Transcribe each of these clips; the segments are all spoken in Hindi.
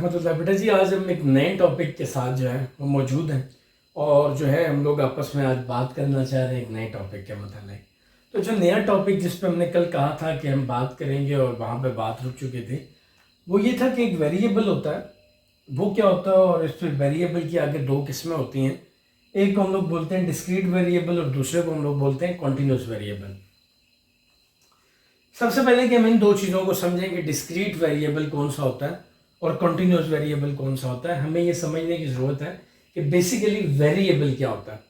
रहमतुल्लाह। बेटा जी, आज हम एक नए टॉपिक के साथ जो है वो मौजूद हैं और जो है हम लोग आपस में आज बात करना चाह रहे हैं एक नए टॉपिक के मतलब। तो जो नया टॉपिक जिस पे हमने कल कहा था कि हम बात करेंगे और वहाँ पे बात रुक चुकी थी, वो ये था कि एक वेरिएबल होता है, वो क्या होता है, और इस पर वेरिएबल की आगे दो किस्में होती हैं। एक को हम लोग बोलते हैं डिस्क्रीट वेरिएबल और दूसरे को हम लोग बोलते हैं कॉन्टिन्यूस वेरिएबल। सबसे पहले कि हम इन दो चीज़ों को समझें कि डिस्क्रीट वेरिएबल कौन सा होता है और कॉन्टिन्यूस वेरिएबल कौन सा होता है, हमें ये समझने की ज़रूरत है कि बेसिकली वेरिएबल क्या होता है।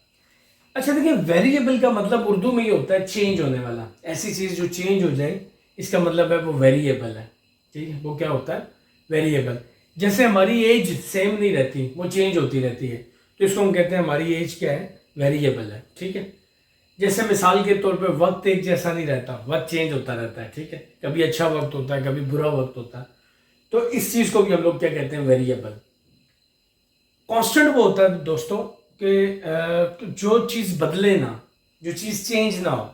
अच्छा देखिए, वेरिएबल का मतलब उर्दू में ये होता है चेंज होने वाला, ऐसी चीज़ जो चेंज हो जाए, इसका मतलब है वो वेरिएबल है। ठीक है, वो क्या होता है? वेरिएबल। जैसे हमारी एज सेम नहीं रहती, वो चेंज होती रहती है, तो इसको हम कहते हैं हमारी एज क्या है? वेरिएबल है। ठीक है। जैसे मिसाल के तौर पे वक्त एक जैसा नहीं रहता, वक्त चेंज होता रहता है। ठीक है, कभी अच्छा वक्त होता है, कभी बुरा वक्त होता है, तो इस चीज को भी हम लोग क्या कहते हैं? वेरिएबल। कांस्टेंट वो होता है दोस्तों कि जो चीज बदले ना, जो चीज चेंज ना हो।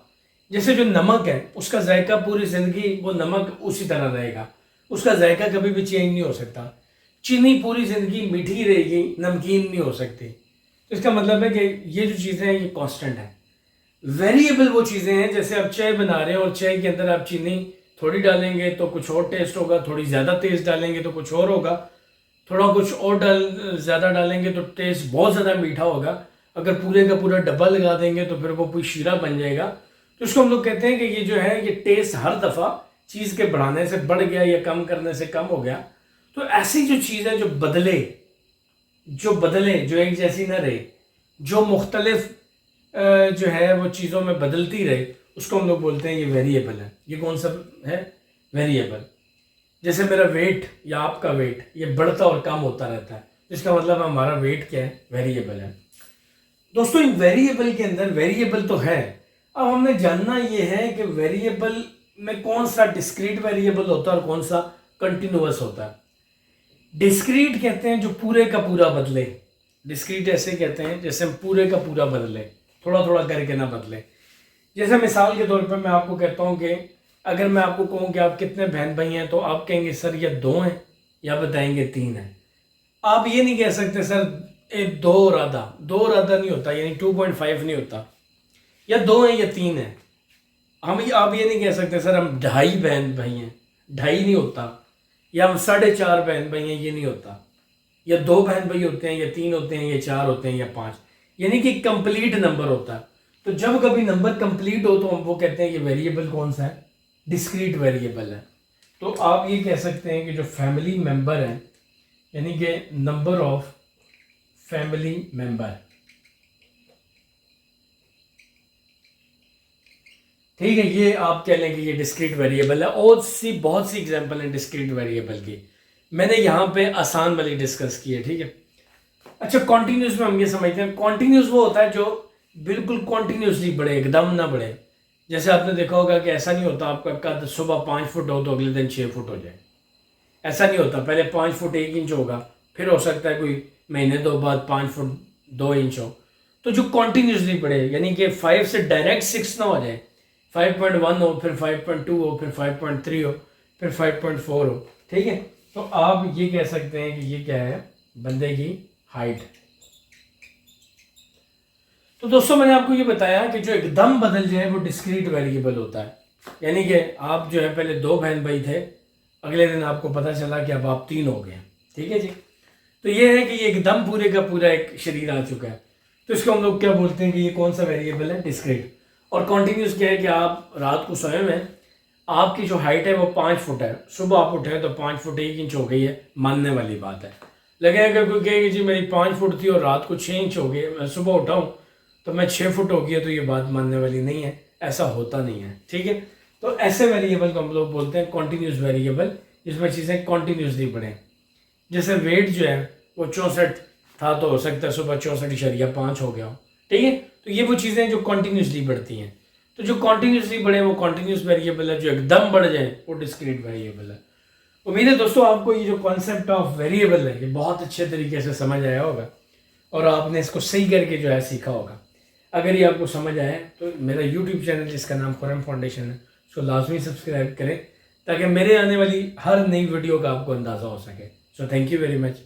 जैसे जो नमक है, उसका जायका पूरी जिंदगी वो नमक उसी तरह रहेगा, उसका जायका कभी भी चेंज नहीं हो सकता। चीनी पूरी जिंदगी मीठी रहेगी, नमकीन नहीं हो सकती। तो इसका मतलब है कि ये जो चीजें हैं ये कांस्टेंट है। वेरिएबल वो चीज़ें हैं, जैसे आप चाय बना रहे हैं और चाय के अंदर आप चीनी थोड़ी डालेंगे तो कुछ और टेस्ट होगा, थोड़ी ज़्यादा तेज डालेंगे तो कुछ और होगा, थोड़ा कुछ और ज़्यादा डालेंगे तो टेस्ट बहुत ज़्यादा मीठा होगा। अगर पूरे का पूरा डब्बा लगा देंगे तो फिर वो कोई शीरा बन जाएगा। तो इसको हम लोग कहते हैं कि ये जो है ये टेस्ट हर दफ़ा चीज़ के बढ़ाने से बढ़ गया या कम करने से कम हो गया। तो ऐसी जो चीज़ है जो बदले, जो एक जैसी ना रहे, जो मुख्तलिफ जो है वो चीज़ों में बदलती रहे, उसको हम लोग बोलते हैं ये वेरिएबल है। ये कौन सा है? वेरिएबल। जैसे मेरा वेट या आपका वेट ये बढ़ता और कम होता रहता है, इसका मतलब हमारा वेट क्या है? वेरिएबल है। दोस्तों, इन वेरिएबल के अंदर वेरिएबल तो है, अब हमने जानना ये है कि वेरिएबल में कौन सा डिस्क्रीट वेरिएबल होता है और कौन सा कंटिन्यूअस होता है। डिस्क्रीट कहते हैं जो पूरे का पूरा बदले। डिस्क्रीट ऐसे कहते हैं जैसे हम पूरे का पूरा बदले, थोड़ा थोड़ा करके ना बदले। जैसे मिसाल के तौर पर मैं आपको कहता हूँ कि अगर मैं आपको कहूँ कि आप कितने बहन भाई हैं, तो आप कहेंगे सर ये 2 हैं, या बताएंगे 3 हैं। आप ये नहीं कह सकते सर ये 2 और आधा नहीं होता, यानी 2.5 नहीं होता, या 2 हैं या 3 हैं। आप ये नहीं कह सकते सर हम 2.5 बहन भाई हैं, 2.5 नहीं होता, या हम 4.5 बहन भाई हैं, ये नहीं होता। या 2 बहन भाई होते हैं, या 3 होते हैं, या 4 होते हैं, या 5, यानी कि कंप्लीट नंबर होता है। तो जब कभी नंबर कंप्लीट हो तो हम वो कहते हैं ये वेरिएबल कौन सा है? डिस्क्रीट वेरिएबल है। तो आप ये कह सकते हैं कि जो फैमिली मेंबर है, यानी कि नंबर ऑफ फैमिली मेंबर, ठीक है, ये आप कह लें कि ये डिस्क्रीट वेरिएबल है। और बहुत सी एग्जांपल है डिस्क्रीट वेरिएबल की, मैंने यहाँ पे आसान वाली डिस्कस की है। ठीक है। अच्छा, कॉन्टिन्यूस में हम ये समझते हैं, कॉन्टिन्यूस वो होता है जो बिल्कुल कॉन्टिन्यूसली बढ़े, एकदम ना बढ़े। जैसे आपने देखा होगा कि ऐसा नहीं होता आपका कद सुबह 5 फुट हो तो अगले दिन 6 फुट हो जाए, ऐसा नहीं होता। पहले 5 फुट 1 इंच होगा, फिर हो सकता है कोई महीने 2 बाद 5 फुट 2 इंच हो। तो जो कॉन्टिन्यूसली बढ़े, यानी कि 5 से डायरेक्ट 6 ना हो जाए, 5.1 हो, फिर 5.2 हो, फिर 5.3 हो, फिर 5.4 हो। ठीक है। तो आप ये कह सकते हैं कि ये क्या है? बंदे की हाइट। तो दोस्तों, मैंने आपको ये बताया कि जो एकदम बदल जाए वो डिस्क्रीट वेरिएबल होता है। यानी कि आप जो है पहले 2 बहन भाई थे, अगले दिन आपको पता चला कि अब आप 3 हो गए। ठीक है जी। तो ये है कि ये एकदम पूरे का पूरा एक शरीर आ चुका है। तो इसको हम लोग क्या बोलते हैं कि ये कौन सा वेरिएबल है? डिस्क्रीट। और कॉन्टिन्यूस क्या है कि आप रात को सोए में आपकी जो हाइट है वो 5 फुट है, सुबह आप उठे तो 5 फुट 1 इंच हो गई है, मानने वाली बात है। लगेगा कोई कहेगा जी मेरी 5 फुट थी और रात को 6 इंच हो गई, मैं सुबह उठा हूँ तो मैं 6 फुट हो गया, तो ये बात मानने वाली नहीं है, ऐसा होता नहीं है। ठीक है। तो ऐसे वेरिएबल को हम लोग बोलते हैं कॉन्टिन्यूस वेरिएबल, जिसमें चीज़ें कॉन्टिन्यूसली बढ़े। जैसे वेट जो है वो 64 था, तो हो सकता है सुबह 64.5 हो गया हो। ठीक है। तो ये वो चीज़ें जो कॉन्टिन्यूसली बढ़ती हैं। तो जो कॉन्टिन्यूसली बढ़े वो कॉन्टिन्यूस वेरिएबल है, जो एकदम बढ़ जाए वो डिस्क्रीट वेरिएबल है। उम्मीद है दोस्तों आपको ये जो कॉन्सेप्ट ऑफ वेरिएबल है ये बहुत अच्छे तरीके से समझ आया होगा और आपने इसको सही करके जो है सीखा होगा। अगर ये आपको समझ आए तो मेरा यूट्यूब चैनल जिसका नाम खुरम फाउंडेशन है उसको लाजमी सब्सक्राइब करें, ताकि मेरे आने वाली हर नई वीडियो का आपको अंदाज़ा हो सके। So thank you very much.